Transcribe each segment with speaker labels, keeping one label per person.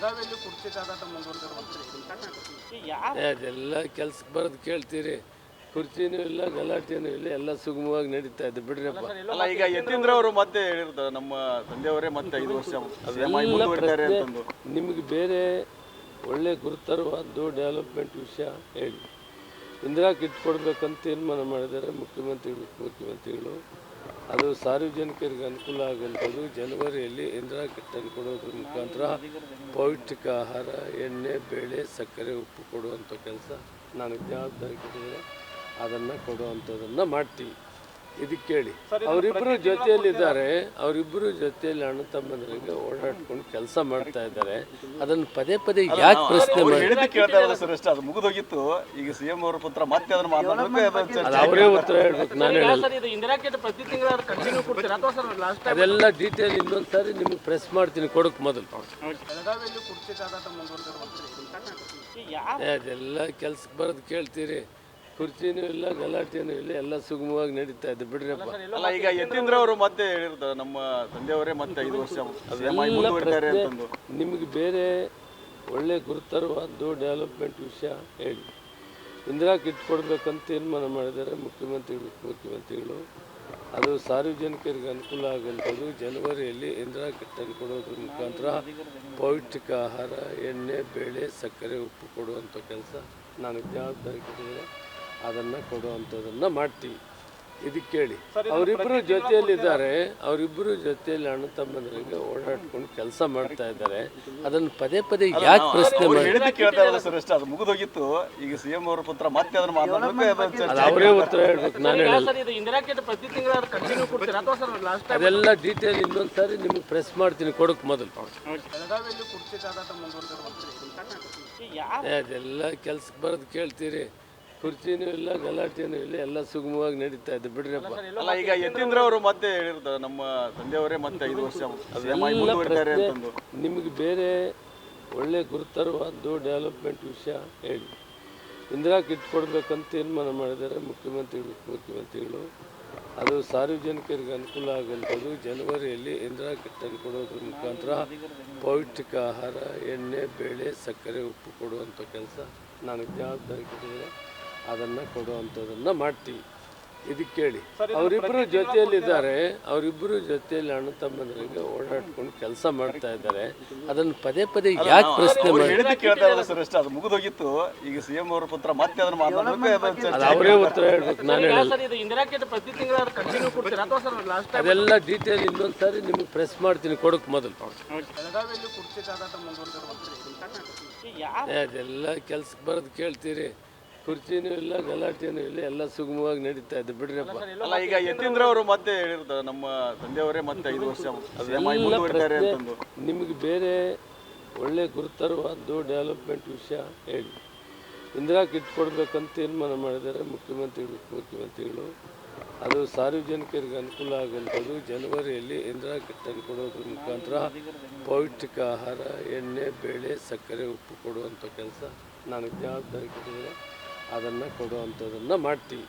Speaker 1: ಬೆಳಗಾವಿಯಲ್ಲಿ ಕುರ್ಚಿ ಜಾಗಾಟ ಮುಂದುವರೆದಿರುವಂತೆ
Speaker 2: ಅದೆಲ್ಲ ಕೆಲ್ಸಕ್ಕೆ ಬರೋದು ಕೇಳ್ತೀರಿ. ಕುರ್ಚಿನೂ ಇಲ್ಲ, ಗಲಾಟೆನೂ ಇಲ್ಲ, ಎಲ್ಲ ಸುಗಮವಾಗಿ ನಡೀತಾ ಇದೆ ಬಿಡ್ರಪ್ಪ.
Speaker 3: ಅಲ್ಲ, ಈಗ ಯತೀಂದ್ರ ಅವರು ಮತ್ತೆ ಹೇಳಿರ್ತಾರೆ ನಮ್ಮ ತಂದೆಯವರೇ ಮತ್ತೆ 5 ವರ್ಷ ಮುಂದುವರಿತಾರೆ ಅಂತಂದು.
Speaker 2: ನಿಮಗೆ ಬೇರೆ ಒಳ್ಳೆ ಗುರುತರವಾದ್ದು ಡೆವಲಪ್ಮೆಂಟ್ ವಿಷಯ ಹೇಳಿ. ಇಂದಿರಾ ಕಿಟ್ ಕೊಡಬೇಕಂತ ತೀರ್ಮಾನ ಮಾಡಿದ್ದಾರೆ ಮುಖ್ಯಮಂತ್ರಿಗಳು. ಅದು ಸಾರ್ವಜನಿಕರಿಗೆ ಅನುಕೂಲ ಆಗುವಂಥದ್ದು. ಜನವರಿಯಲ್ಲಿ ಇಂದಿರಾ ಕಿಟ್ಟನ್ನು ಕೊಡೋದ್ರ ಮುಖಾಂತರ ಪೌಷ್ಟಿಕ ಆಹಾರ, ಎಣ್ಣೆ, ಬೇಳೆ, ಸಕ್ಕರೆ, ಉಪ್ಪು ಕೊಡುವಂಥ ಕೆಲಸ ನನಗೆ ಜವಾಬ್ದಾರಿ ಕೊಟ್ಟಿದ್ದಾರೆ. ಅದನ್ನು ಕೊಡುವಂಥದ್ದನ್ನು ಮಾಡ್ತೀವಿ. ಇದಕ್ಕೆ ಕೇಳಿ, ಅವರಿಬ್ಬರು ಜೊತೆಯಲ್ಲಿದ್ದಾರೆ. ಅವರಿಬ್ಬರು ಜೊತೆಯಲ್ಲಿ ಅಣ್ಣ ತಮ್ಮಂದರಿಗೆ ಓಡಾಡ್ಕೊಂಡು ಕೆಲಸ ಮಾಡ್ತಾ ಇದ್ದಾರೆ. ಅದನ್ನು ಪದೇ ಪದೇ ಯಾಕೆ ಪ್ರಶ್ನೆ ಮಾಡಿ
Speaker 3: ಕೇಳ್ತಾ ಇರೋದು ಸರ್? ಅಷ್ಟೇ, ಅದು ಮುಗಿದೋಗಿತ್ತು. ಈಗ CM ಅವರ ಪುತ್ರ ಮತ್ತೆ ಅದನ್ನು ಮಾತಾಡಬೇಕು,
Speaker 2: ಅವರೇ ಉತ್ತರ ಹೇಳ್ಬೇಕು, ನಾನು ಹೇಳಲ್ಲ. ಅದೆಲ್ಲ ಡೀಟೇಲ್ ಇನ್ನೊಂದು ಸಾರಿ ನಿಮಗೆ ಪ್ರೆಸ್ ಮಾಡ್ತೀನಿ, ಕೊಡಕ್ಕೆ ಮೊದಲು. ಅದೆಲ್ಲ ಕೆಲ್ಸಕ್ಕೆ ಬರೋದು ಕೇಳ್ತೀರಿ. ಕುರ್ಚಿನೂ ಇಲ್ಲ, ಗಲಾಟೆನೂ ಇಲ್ಲ, ಎಲ್ಲ ಸುಗಮವಾಗಿ ನಡೀತಾ ಇದೆ ಬಿಡ್ರಪ್ಪ.
Speaker 3: ಅಲ್ಲ, ಈಗ ಯತೀಂದ್ರ ಅವರು ಮತ್ತೆ ಹೇಳಿರ್ತಾರೆ ನಮ್ಮ ತಂದೆಯವರೇ ಮತ್ತೆ 5 ವರ್ಷ ಮುಂದುವರಿತಾರೆ ಅಂತಂದು.
Speaker 2: ನಿಮಗೆ ಬೇರೆ ಒಳ್ಳೆ ಗುರುತರವಾದ್ದು ಡೆವಲಪ್ಮೆಂಟ್ ವಿಷಯ ಹೇಳಿ. ಇಂದಿರಾ ಕಿಟ್ ಕೊಡಬೇಕಂತ ತೀರ್ಮಾನ ಮಾಡಿದ್ದಾರೆ ಮುಖ್ಯಮಂತ್ರಿಗಳು. ಅದು ಸಾರ್ವಜನಿಕರಿಗೆ ಅನುಕೂಲ ಆಗುವಂಥದ್ದು. ಜನವರಿಯಲ್ಲಿ ಇಂದಿರಾ ಕಿಟ್ಟನ್ನು ಕೊಡೋದ್ರ ಮುಖಾಂತರ ಪೌಷ್ಟಿಕ ಆಹಾರ, ಎಣ್ಣೆ, ಬೇಳೆ, ಸಕ್ಕರೆ, ಉಪ್ಪು ಕೊಡುವಂಥ ಕೆಲಸ ನನಗೆ ಜವಾಬ್ದಾರಿ ಕೊಟ್ಟಿದ್ದಾರೆ. ಅದನ್ನು ಕೊಡುವಂಥದ್ದನ್ನು ಮಾಡ್ತೀವಿ. ಇದಕ್ಕೆ ಕೇಳಿ, ಅವರಿಬ್ಬರು ಜೊತೆಯಲ್ಲಿದ್ದಾರೆ. ಅವರಿಬ್ಬರು ಜೊತೆಯಲ್ಲಿ ಅಣ್ಣ ತಮ್ಮಂದರಿಗೆ ಓಡಾಡ್ಕೊಂಡು ಕೆಲಸ ಮಾಡ್ತಾ ಇದ್ದಾರೆ. ಅದನ್ನು ಪದೇ ಪದೇ ಯಾಕೆ ಪ್ರಶ್ನೆ ಮಾಡಿ
Speaker 3: ಕೇಳ್ತಾ ಇರೋದು ಸರ್? ಅಷ್ಟೇ, ಅದು ಮುಗಿದೋಗಿತ್ತು. ಈಗ CM ಅವರ ಪುತ್ರ ಮತ್ತೆ ಅದನ್ನು ಮಾತಾಡಬೇಕು,
Speaker 2: ಅವರೇ ಉತ್ತರ ಹೇಳ್ಬೇಕು, ನಾನು ಹೇಳಲ್ಲ. ಅದೆಲ್ಲ ಡೀಟೇಲ್ ಇನ್ನೊಂದು ಸಾರಿ ನಿಮಗೆ ಪ್ರೆಸ್ ಮಾಡ್ತೀನಿ, ಕೊಡಕ್ಕೆ ಮೊದಲು. ಅದೆಲ್ಲ ಕೆಲ್ಸಕ್ಕೆ ಬರೋದು ಕೇಳ್ತೀರಿ. ಕುರ್ಚಿನೂ ಇಲ್ಲ, ಗಲಾಟೆನೂ ಇಲ್ಲ, ಎಲ್ಲ ಸುಗಮವಾಗಿ ನಡೀತಾ ಇದೆ ಬಿಡ್ರಪ್ಪ.
Speaker 3: ಅಲ್ಲ, ಈಗ ಯತೀಂದ್ರ ಅವರು ಮತ್ತೆ ಹೇಳಿರ್ತಾರೆ ನಮ್ಮ ತಂದೆಯವರೇ ಮತ್ತೆ 5 ವರ್ಷ ಮುಂದುವರಿತಾರೆ ಅಂತಂದು.
Speaker 2: ನಿಮಗೆ ಬೇರೆ ಒಳ್ಳೆ ಗುರುತರವಾದ್ದು ಡೆವಲಪ್ಮೆಂಟ್ ವಿಷಯ ಹೇಳಿ. ಇಂದಿರಾ ಕಿಟ್ ಕೊಡಬೇಕಂತ ತೀರ್ಮಾನ ಮಾಡಿದ್ದಾರೆ ಮುಖ್ಯಮಂತ್ರಿಗಳು. ಅದು ಸಾರ್ವಜನಿಕರಿಗೆ ಅನುಕೂಲ ಆಗುವಂಥದ್ದು. ಜನವರಿಯಲ್ಲಿ ಇಂದಿರಾ ಕಿಟ್ಟನ್ನು ಕೊಡೋದ್ರ ಮುಖಾಂತರ ಪೌಷ್ಟಿಕ ಆಹಾರ, ಎಣ್ಣೆ, ಬೇಳೆ, ಸಕ್ಕರೆ, ಉಪ್ಪು ಕೊಡುವಂಥ ಕೆಲಸ ನನಗೆ ಜವಾಬ್ದಾರಿ ಕೊಟ್ಟಿದ್ದಾರೆ. ಅದನ್ನು ಕೊಡುವಂಥದ್ದನ್ನು ಮಾಡ್ತೀವಿ. ಇದಕ್ಕೆ ಕೇಳಿ, ಅವರಿಬ್ಬರು ಜೊತೆಯಲ್ಲಿದ್ದಾರೆ. ಅವರಿಬ್ಬರು ಜೊತೆಯಲ್ಲಿ ಅಣ್ಣ ತಮ್ಮಂದರಿಗೆ ಓಡಾಡ್ಕೊಂಡು ಕೆಲಸ ಮಾಡ್ತಾ ಇದ್ದಾರೆ. ಅದನ್ನು ಪದೇ ಪದೇ ಯಾಕೆ ಪ್ರಶ್ನೆ ಮಾಡಿ
Speaker 3: ಕೇಳ್ತಾ ಇರೋದು ಸರ್? ಅಷ್ಟೇ, ಅದು ಮುಗಿದೋಗಿತ್ತು. ಈಗ CM ಅವರ ಪುತ್ರ ಮತ್ತೆ ಅದನ್ನು ಮಾತಾಡಬೇಕು,
Speaker 2: ಅವರೇ ಉತ್ತರ ಹೇಳ್ಬೇಕು, ನಾನು ಹೇಳಲ್ಲ. ಅದೆಲ್ಲ ಡೀಟೇಲ್ ಇನ್ನೊಂದು ಸಾರಿ ನಿಮಗೆ ಪ್ರೆಸ್ ಮಾಡ್ತೀನಿ, ಕೊಡಕ್ಕೆ ಮೊದಲು. ಅದೆಲ್ಲ ಕೆಲ್ಸಕ್ಕೆ ಬರೋದು ಕೇಳ್ತೀರಿ. ಕುರ್ಚಿನೂ ಇಲ್ಲ, ಗಲಾಟೆನೂ ಇಲ್ಲ, ಎಲ್ಲ ಸುಗಮವಾಗಿ ನಡೀತಾ ಇದೆ ಬಿಡ್ರಪ್ಪ.
Speaker 3: ಅಲ್ಲ, ಈಗ ಯತೀಂದ್ರ ಅವರು ಮತ್ತೆ ಹೇಳಿರ್ತಾರೆ ನಮ್ಮ ತಂದೆಯವರೇ ಮತ್ತೆ 5 ವರ್ಷ ಮುಂದುವರಿತಾರೆ ಅಂತಂದು.
Speaker 2: ನಿಮಗೆ ಬೇರೆ ಒಳ್ಳೆ ಗುರುತರವಾದ್ದು ಡೆವಲಪ್ಮೆಂಟ್ ವಿಷಯ ಹೇಳಿ. ಇಂದಿರಾ ಕಿಟ್ ಕೊಡಬೇಕಂತ ತೀರ್ಮಾನ ಮಾಡಿದ್ದಾರೆ ಮುಖ್ಯಮಂತ್ರಿಗಳು. ಅದು ಸಾರ್ವಜನಿಕರಿಗೆ ಅನುಕೂಲ ಆಗುವಂಥದ್ದು. ಜನವರಿಯಲ್ಲಿ ಇಂದಿರಾ ಕಿಟ್ಟನ್ನು ಕೊಡೋದ್ರ ಮುಖಾಂತರ ಪೌಷ್ಟಿಕ ಆಹಾರ, ಎಣ್ಣೆ, ಬೇಳೆ, ಸಕ್ಕರೆ, ಉಪ್ಪು ಕೊಡುವಂಥ ಕೆಲಸ ನನಗೆ ಜವಾಬ್ದಾರಿ ಕೊಟ್ಟಿದ್ದಾರೆ. ಅದನ್ನು ಕೊಡುವಂಥದ್ದನ್ನು ಮಾಡ್ತೀವಿ.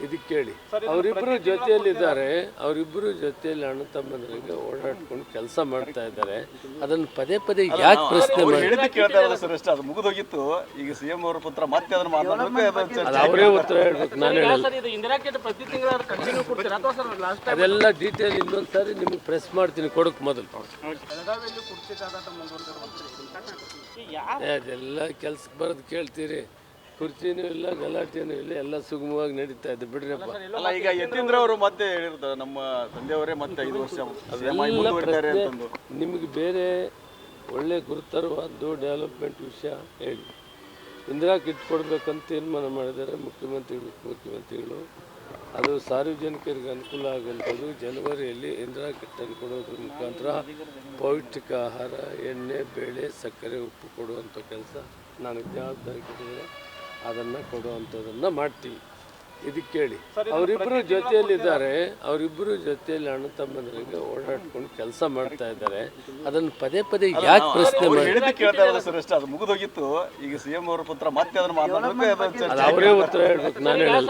Speaker 2: ಇದಕ್ಕೆ ಕೇಳಿ, ಅವರಿಬ್ಬರು ಜೊತೆಯಲ್ಲಿದ್ದಾರೆ. ಅವರಿಬ್ಬರು ಜೊತೆಯಲ್ಲಿ ಅಣ್ಣ ತಮ್ಮಂದರಿಗೆ ಓಡಾಡ್ಕೊಂಡು ಕೆಲಸ ಮಾಡ್ತಾ ಇದ್ದಾರೆ. ಅದನ್ನು ಪದೇ ಪದೇ ಯಾಕೆ ಪ್ರಶ್ನೆ ಮಾಡಿ
Speaker 3: ಕೇಳ್ತಾ ಇರೋದು ಸರ್? ಅಷ್ಟೇ, ಅದು ಮುಗಿದೋಗಿತ್ತು. ಈಗ CM ಅವರ ಪುತ್ರ ಮತ್ತೆ ಅದನ್ನು ಮಾತಾಡಬೇಕು,
Speaker 2: ಅವರೇ ಉತ್ತರ ಹೇಳ್ಬೇಕು, ನಾನು ಹೇಳಲ್ಲ. ಅದೆಲ್ಲ ಡೀಟೇಲ್ ಇನ್ನೊಂದು ಸಾರಿ ನಿಮಗೆ ಪ್ರೆಸ್ ಮಾಡ್ತೀನಿ, ಕೊಡಕ್ಕೆ ಮೊದಲು. ಅದೆಲ್ಲ ಕೆಲ್ಸಕ್ಕೆ ಬರೋದು ಕೇಳ್ತೀರಿ. ಕುರ್ಚಿನೂ ಇಲ್ಲ, ಗಲಾಟೆನೂ ಇಲ್ಲ, ಎಲ್ಲ ಸುಗಮವಾಗಿ ನಡೀತಾ ಇದೆ ಬಿಡ್ರಪ್ಪ.
Speaker 3: ಅಲ್ಲ, ಈಗ ಯತೀಂದ್ರ ಅವರು ಮತ್ತೆ ಹೇಳಿರ್ತಾರೆ ನಮ್ಮ ತಂದೆಯವರೇ ಮತ್ತೆ 5 ವರ್ಷ ಮುಂದುವರಿತಾರೆ ಅಂತಂದು.
Speaker 2: ನಿಮಗೆ ಬೇರೆ ಒಳ್ಳೆ ಗುರುತರವಾದ್ದು ಡೆವಲಪ್ಮೆಂಟ್ ವಿಷಯ ಹೇಳಿ. ಇಂದಿರಾ ಕಿಟ್ ಕೊಡಬೇಕಂತ ತೀರ್ಮಾನ ಮಾಡಿದ್ದಾರೆ ಮುಖ್ಯಮಂತ್ರಿಗಳು. ಅದು ಸಾರ್ವಜನಿಕರಿಗೆ ಅನುಕೂಲ ಆಗುವಂಥದ್ದು. ಜನವರಿಯಲ್ಲಿ ಇಂದಿರಾ ಕಿಟ್ಟನ್ನು ಕೊಡೋದ್ರ ಮುಖಾಂತರ ಪೌಷ್ಟಿಕ ಆಹಾರ, ಎಣ್ಣೆ, ಬೇಳೆ, ಸಕ್ಕರೆ, ಉಪ್ಪು ಕೊಡುವಂಥ ಕೆಲಸ ನನಗೆ ಜವಾಬ್ದಾರಿ ಕೊಟ್ಟಿದ್ದಾರೆ. ಅದನ್ನು ಕೊಡುವಂಥದ್ದನ್ನು ಮಾಡ್ತೀವಿ. ಇದಕ್ಕೆ ಕೇಳಿ, ಅವರಿಬ್ಬರು ಜೊತೆಯಲ್ಲಿದ್ದಾರೆ. ಅವರಿಬ್ಬರು ಜೊತೆಯಲ್ಲಿ ಅಣ್ಣ ತಮ್ಮಂದರಿಗೆ ಓಡಾಡ್ಕೊಂಡು ಕೆಲಸ ಮಾಡ್ತಾ ಇದ್ದಾರೆ. ಅದನ್ನು ಪದೇ ಪದೇ ಯಾಕೆ ಪ್ರಶ್ನೆ ಮಾಡಿ
Speaker 3: ಕೇಳ್ತಾ ಇರೋದು ಸರ್? ಅಷ್ಟೇ, ಅದು ಮುಗಿದೋಗಿತ್ತು. ಈಗ CM ಅವರ ಪುತ್ರ ಮತ್ತೆ ಅದನ್ನು ಮಾತಾಡಬೇಕು,
Speaker 2: ಅವರೇ ಉತ್ತರ ಹೇಳ್ಬೇಕು, ನಾನು ಹೇಳಲ್ಲ.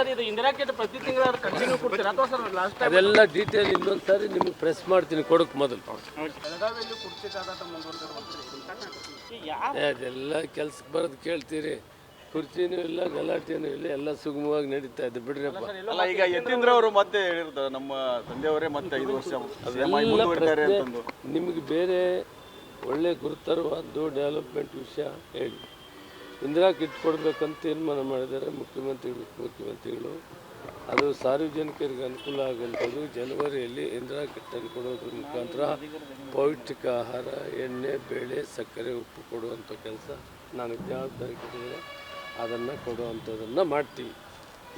Speaker 2: ಅದೆಲ್ಲ ಡೀಟೇಲ್ ಇನ್ನೊಂದು ಸಾರಿ ನಿಮಗೆ ಪ್ರೆಸ್ ಮಾಡ್ತೀನಿ, ಕೊಡಕ್ಕೆ ಮೊದಲು. ಅದೆಲ್ಲ ಕೆಲ್ಸಕ್ಕೆ ಬರೋದು ಕೇಳ್ತೀರಿ, ಕುರ್ಚಿನೂ ಇಲ್ಲ, ಗಲಾಟೆನೂ ಇಲ್ಲ, ಎಲ್ಲ ಸುಗಮವಾಗಿ ನಡೀತಾ ಇದೆ ಬಿಡ್ರಪ್ಪ.
Speaker 3: ಅಲ್ಲ ಈಗ ಯತೀಂದ್ರ ಅವರು ಮತ್ತೆ ಹೇಳಿರ್ತಾರೆ ನಮ್ಮ ತಂದೆಯವರೇ ಮತ್ತೆ 5 ವರ್ಷ CM ಆಗಿ ಮುಂದುವರಿತಾರೆ ಅಂತಂದು.
Speaker 2: ನಿಮಗೆ ಬೇರೆ ಒಳ್ಳೆ ಗುರುತರವಾದ್ದು ಡೆವಲಪ್ಮೆಂಟ್ ವಿಷಯ ಹೇಳಿ. ಇಂದಿರಾ ಕಿಟ್ ಕೊಡಬೇಕಂತ ತೀರ್ಮಾನ ಮಾಡಿದ್ದಾರೆ ಮುಖ್ಯಮಂತ್ರಿಗಳು. ಅದು ಸಾರ್ವಜನಿಕರಿಗೆ ಅನುಕೂಲ ಆಗುವಂಥದ್ದು. ಜನವರಿಯಲ್ಲಿ ಇಂದಿರಾ ಕಿಟ್ಟನ್ನು ಕೊಡೋದ್ರ ಮುಖಾಂತರ ಪೌಷ್ಟಿಕ ಆಹಾರ, ಎಣ್ಣೆ, ಬೇಳೆ, ಸಕ್ಕರೆ, ಉಪ್ಪು ಕೊಡುವಂಥ ಕೆಲಸ ನಾನು ಜವಾಬ್ದಾರಿ ಕೊಟ್ಟಿದ್ದೇನೆ. ಅದನ್ನು ಕೊಡುವಂಥದ್ದನ್ನು ಮಾಡ್ತೀವಿ.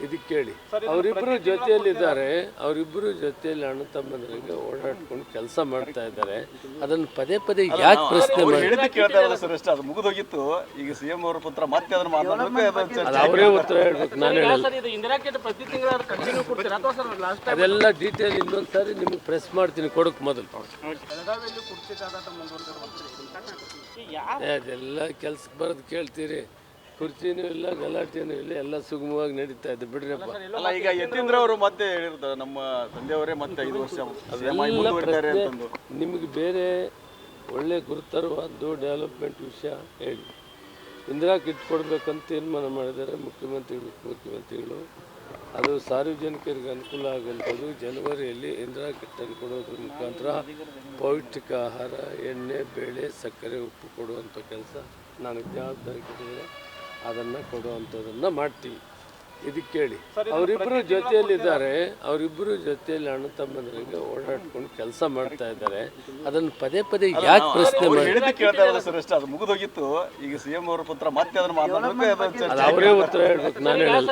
Speaker 2: ಇದಕ್ಕೆ ಕೇಳಿ, ಅವರಿಬ್ಬರು ಜೊತೆಯಲ್ಲಿದ್ದಾರೆ, ಅವರಿಬ್ಬರು ಜೊತೆಯಲ್ಲಿ ಅಣ್ಣ ತಮ್ಮಂದರಿಗೆ ಓಡಾಡ್ಕೊಂಡು ಕೆಲಸ ಮಾಡ್ತಾ ಇದ್ದಾರೆ. ಅದನ್ನು ಪದೇ ಪದೇ ಯಾಕೆ ಪ್ರಶ್ನೆ ಮಾಡಿ
Speaker 3: ಹೇಳಿದ್ದು ಕೇಳ್ತಾ ಇರೋದು ಸರ್ ಅಷ್ಟೇ. ಅದು ಮುಗಿದೋಗಿತ್ತು. ಈಗ CM ಅವರ ಪುತ್ರ ಮತ್ತೆ ಅದನ್ನು ಮಾತಾಡಬೇಕು,
Speaker 2: ಅದು ಅವರೇ ಉತ್ತರ ಹೇಳ್ಬೇಕು, ನಾನು ಹೇಳಲ್ಲ. ಅದೆಲ್ಲ ಡೀಟೇಲ್ ಇನ್ನೊಂದು ಸಾರಿ ನಿಮಗೆ ಪ್ರೆಸ್ ಮಾಡ್ತೀನಿ, ಕೊಡೋಕೆ ಮೊದಲು.
Speaker 1: ಬೆಳಗಾವಿಯಲ್ಲಿ ಕುರ್ಚಿ ಜಾಗಾಟ ಮುಂದುವರೆದಿದೆ.
Speaker 2: ಅದೆಲ್ಲ ಕೆಲ್ಸಕ್ಕೆ ಬರೋದು ಕೇಳ್ತೀರಿ, ಕುರ್ಚಿನೂ ಇಲ್ಲ, ಗಲಾಟೆನೂ ಇಲ್ಲ, ಎಲ್ಲ ಸುಗಮವಾಗಿ ನಡೀತಾ ಇದೆ ಬಿಡ್ರಪ್ಪ.
Speaker 3: ಅಲ್ಲ ಈಗ ಯತೀಂದ್ರ ಅವರು ಮತ್ತೆ ಹೇಳಿರ್ತಾರೆ ನಮ್ಮ ತಂದೆಯವರೇ ಮತ್ತೆ 5 ವರ್ಷ CM ಆಗಿ ಮುಂದುವರಿತಾರೆ ಅಂತಂದು.
Speaker 2: ನಿಮಗೆ ಬೇರೆ ಒಳ್ಳೆ ಗುರುತರವಾದ್ದು ಡೆವಲಪ್ಮೆಂಟ್ ವಿಷಯ ಹೇಳಿ. ಇಂದಿರಾ ಕಿಟ್ ಕೊಡಬೇಕಂತ ತೀರ್ಮಾನ ಮಾಡಿದ್ದಾರೆ ಮುಖ್ಯಮಂತ್ರಿಗಳು. ಅದು ಸಾರ್ವಜನಿಕರಿಗೆ ಅನುಕೂಲ ಆಗುವಂಥದ್ದು. ಜನವರಿಯಲ್ಲಿ ಇಂದಿರಾ ಕಿಟ್ಟನ್ನು ಕೊಡೋದ್ರ ಮುಖಾಂತರ ಪೌಷ್ಟಿಕ ಆಹಾರ, ಎಣ್ಣೆ, ಬೇಳೆ, ಸಕ್ಕರೆ, ಉಪ್ಪು ಕೊಡುವಂಥ ಕೆಲಸ ನಾನು ಜವಾಬ್ದಾರಿ ಕೊಟ್ಟಿದ್ದೇನೆ. ಅದನ್ನು ಕೊಡುವಂಥದ್ದನ್ನು ಮಾಡ್ತೀವಿ. ಇದಕ್ಕೆ ಕೇಳಿ, ಅವರಿಬ್ಬರು ಜೊತೆಯಲ್ಲಿದ್ದಾರೆ, ಅವರಿಬ್ಬರು ಜೊತೆಯಲ್ಲಿ ಅಣ್ಣ ತಮ್ಮಂದರಿಗೆ ಓಡಾಡ್ಕೊಂಡು ಕೆಲಸ ಮಾಡ್ತಾ ಇದ್ದಾರೆ. ಅದನ್ನು ಪದೇ ಪದೇ ಯಾಕೆ ಪ್ರಶ್ನೆ ಮಾಡಿ
Speaker 3: ಹೇಳಿದ್ದು ಕೇಳ್ತಾ ಇರೋದು ಸರ್ ಅಷ್ಟೇ. ಅದು ಮುಗಿದೋಗಿತ್ತು. ಈಗ CM ಅವರ ಪುತ್ರ ಮತ್ತೆ ಅದನ್ನು ಮಾತಾಡಬೇಕು,
Speaker 2: ಅದು ಅವರೇ ಉತ್ತರ ಹೇಳ್ಬೇಕು, ನಾನು ಹೇಳಲ್ಲ.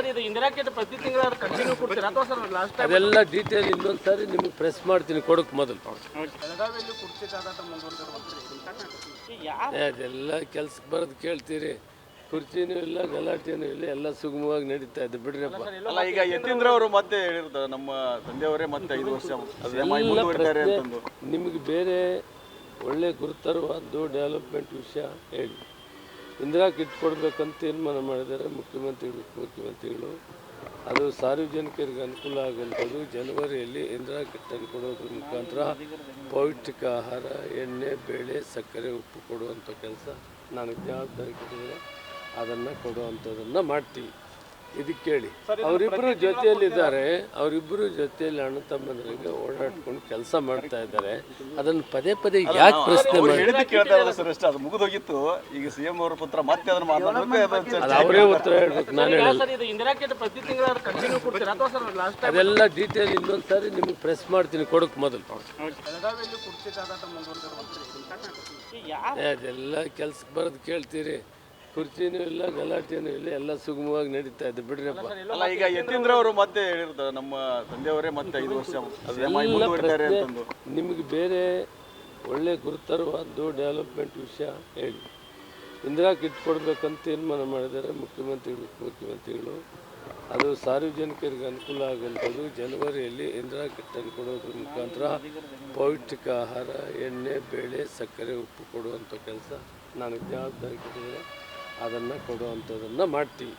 Speaker 2: ಅದೆಲ್ಲ ಡೀಟೇಲ್ ಇನ್ನೊಂದು ಸಾರಿ ನಿಮಗೆ ಪ್ರೆಸ್ ಮಾಡ್ತೀನಿ, ಕೊಡೋಕೆ ಮೊದಲು.
Speaker 1: ಬೆಳಗಾವಿಯಲ್ಲಿ ಕುರ್ಚಿ ಜಾಗಾಟ ಮುಂದುವರೆದಿದೆ.
Speaker 2: ಅದೆಲ್ಲ ಕೆಲ್ಸಕ್ಕೆ ಬರೋದು ಕೇಳ್ತೀರಿ, ಕುರ್ಚಿನೂ ಇಲ್ಲ, ಗಲಾಟೆನೂ ಇಲ್ಲ, ಎಲ್ಲ ಸುಗಮವಾಗಿ ನಡೀತಾ ಇದೆ ಬಿಡ್ರಪ್ಪ.
Speaker 3: ಅಲ್ಲ ಈಗ ಯತೀಂದ್ರ ಅವರು ಮತ್ತೆ ಹೇಳಿರ್ತಾರೆ ನಮ್ಮ ತಂದೆಯವರೇ ಮತ್ತೆ 5 ವರ್ಷ CM ಆಗಿ ಮುಂದುವರಿತಾರೆ ಅಂತಂದು.
Speaker 2: ನಿಮಗೆ ಬೇರೆ ಒಳ್ಳೆ ಗುರುತರವಾದ್ದು ಡೆವಲಪ್ಮೆಂಟ್ ವಿಷಯ ಹೇಳಿ. ಇಂದಿರಾ ಕಿಟ್ ಕೊಡಬೇಕಂತ ತೀರ್ಮಾನ ಮಾಡಿದ್ದಾರೆ ಮುಖ್ಯಮಂತ್ರಿಗಳು. ಅದು ಸಾರ್ವಜನಿಕರಿಗೆ ಅನುಕೂಲ ಆಗುವಂಥದ್ದು. ಜನವರಿಯಲ್ಲಿ ಇಂದಿರಾ ಕಿಟ್ಟನ್ನು ಕೊಡೋದ್ರ ಮುಖಾಂತರ ಪೌಷ್ಟಿಕ ಆಹಾರ, ಎಣ್ಣೆ, ಬೇಳೆ, ಸಕ್ಕರೆ, ಉಪ್ಪು ಕೊಡುವಂಥ ಕೆಲಸ ನಾನು ಜವಾಬ್ದಾರಿ ಕೊಟ್ಟಿದ್ದೇನೆ. ಅದನ್ನು ಕೊಡುವಂಥದ್ದನ್ನು ಮಾಡ್ತೀವಿ. ಇದಕ್ಕೆ ಕೇಳಿ, ಅವರಿಬ್ಬರು ಜೊತೆಯಲ್ಲಿದ್ದಾರೆ, ಅವರಿಬ್ಬರು ಜೊತೆಯಲ್ಲಿ ಅಣ್ಣ ತಮ್ಮಂದರಿಗೆ ಓಡಾಡ್ಕೊಂಡು ಕೆಲಸ ಮಾಡ್ತಾ ಇದ್ದಾರೆ. ಅದನ್ನು ಪದೇ ಪದೇ ಯಾಕೆ ಪ್ರಶ್ನೆ ಮಾಡಿ
Speaker 3: ಹೇಳಿದ್ದು ಕೇಳ್ತಾ ಇರೋದು ಸರ್ ಅಷ್ಟೇ. ಅದು ಮುಗಿದೋಗಿತ್ತು. ಈಗ CM ಅವರ ಪುತ್ರ ಮತ್ತೆ ಅದನ್ನು ಮಾತಾಡಬೇಕು,
Speaker 2: ಅದು ಅವರೇ ಉತ್ತರ ಹೇಳ್ಬೇಕು, ನಾನು ಹೇಳಲ್ಲ. ಅದೆಲ್ಲ ಡೀಟೇಲ್ ಇನ್ನೊಂದು ಸಾರಿ ನಿಮಗೆ ಪ್ರೆಸ್ ಮಾಡ್ತೀನಿ, ಕೊಡೋಕೆ ಮೊದಲು.
Speaker 1: ಬೆಳಗಾವಿಯಲ್ಲಿ ಕುರ್ಚಿ ಜಾಗಾಟ ಮುಂದುವರೆದಿದೆ.
Speaker 2: ಅದೆಲ್ಲ ಕೆಲ್ಸಕ್ಕೆ ಬರೋದು ಕೇಳ್ತೀರಿ, ಕುರ್ಚಿನೂ ಇಲ್ಲ, ಗಲಾಟೆನೂ ಇಲ್ಲ, ಎಲ್ಲ ಸುಗಮವಾಗಿ ನಡೀತಾ ಇದೆ ಬಿಡ್ರಪ್ಪ.
Speaker 3: ಅಲ್ಲ ಈಗ ಯತೀಂದ್ರ ಅವರು ಮತ್ತೆ ಹೇಳಿರ್ತಾರೆ ನಮ್ಮ ತಂದೆಯವರೇ ಮತ್ತೆ 5 ವರ್ಷ CM ಆಗಿ ಮುಂದುವರಿತಾರೆ ಅಂತಂದು.
Speaker 2: ನಿಮಗೆ ಬೇರೆ ಒಳ್ಳೆ ಗುರುತರವಾದ್ದು ಡೆವಲಪ್ಮೆಂಟ್ ವಿಷಯ ಹೇಳಿ. ಇಂದಿರಾ ಕಿಟ್ ಕೊಡಬೇಕಂತ ತೀರ್ಮಾನ ಮಾಡಿದ್ದಾರೆ ಮುಖ್ಯಮಂತ್ರಿಗಳು. ಅದು ಸಾರ್ವಜನಿಕರಿಗೆ ಅನುಕೂಲ ಆಗುವಂಥದ್ದು. ಜನವರಿಯಲ್ಲಿ ಇಂದಿರಾ ಕಿಟ್ಟನ್ನು ಕೊಡೋದ್ರ ಮುಖಾಂತರ ಪೌಷ್ಟಿಕ ಆಹಾರ, ಎಣ್ಣೆ, ಬೇಳೆ, ಸಕ್ಕರೆ, ಉಪ್ಪು ಕೊಡುವಂಥ ಕೆಲಸ ನಾನು ಜವಾಬ್ದಾರಿ ಕೊಟ್ಟಿದ್ದೇನೆ. ಅದನ್ನು ಕೊಡುವಂಥದ್ದನ್ನು ಮಾಡ್ತೀವಿ.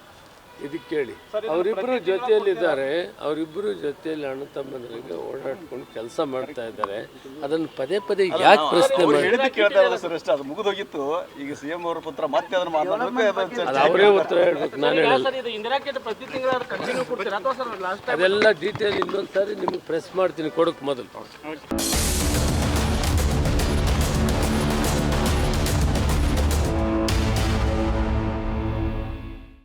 Speaker 2: ಇದಕ್ಕೆ ಕೇಳಿ, ಅವರಿಬ್ಬರು ಜೊತೆಯಲ್ಲಿದ್ದಾರೆ, ಅವರಿಬ್ಬರು ಜೊತೆಯಲ್ಲಿ ಅಣ್ಣ ತಮ್ಮಂದರಿಗೆ ಓಡಾಡ್ಕೊಂಡು ಕೆಲಸ ಮಾಡ್ತಾ ಇದ್ದಾರೆ. ಅದನ್ನು ಪದೇ ಪದೇ ಯಾಕೆ ಪ್ರಶ್ನೆ ಮಾಡಿ
Speaker 3: ಹೇಳಿದ್ದು ಕೇಳ್ತಾ ಇರೋದು ಸರ್ ಅಷ್ಟೇ. ಅದು ಮುಗಿದೋಗಿತ್ತು. ಈಗ CM ಅವರ ಪುತ್ರ ಮತ್ತೆ ಅದನ್ನು ಮಾತಾಡಬೇಕು,
Speaker 2: ಅದು ಅವರೇ ಉತ್ತರ ಹೇಳ್ಬೇಕು, ನಾನು ಹೇಳಲ್ಲ. ಅದೆಲ್ಲ ಡೀಟೇಲ್ ಇನ್ನೊಂದು ಸಾರಿ ನಿಮಗೆ ಪ್ರೆಸ್ ಮಾಡ್ತೀನಿ, ಕೊಡೋಕೆ ಮೊದಲು.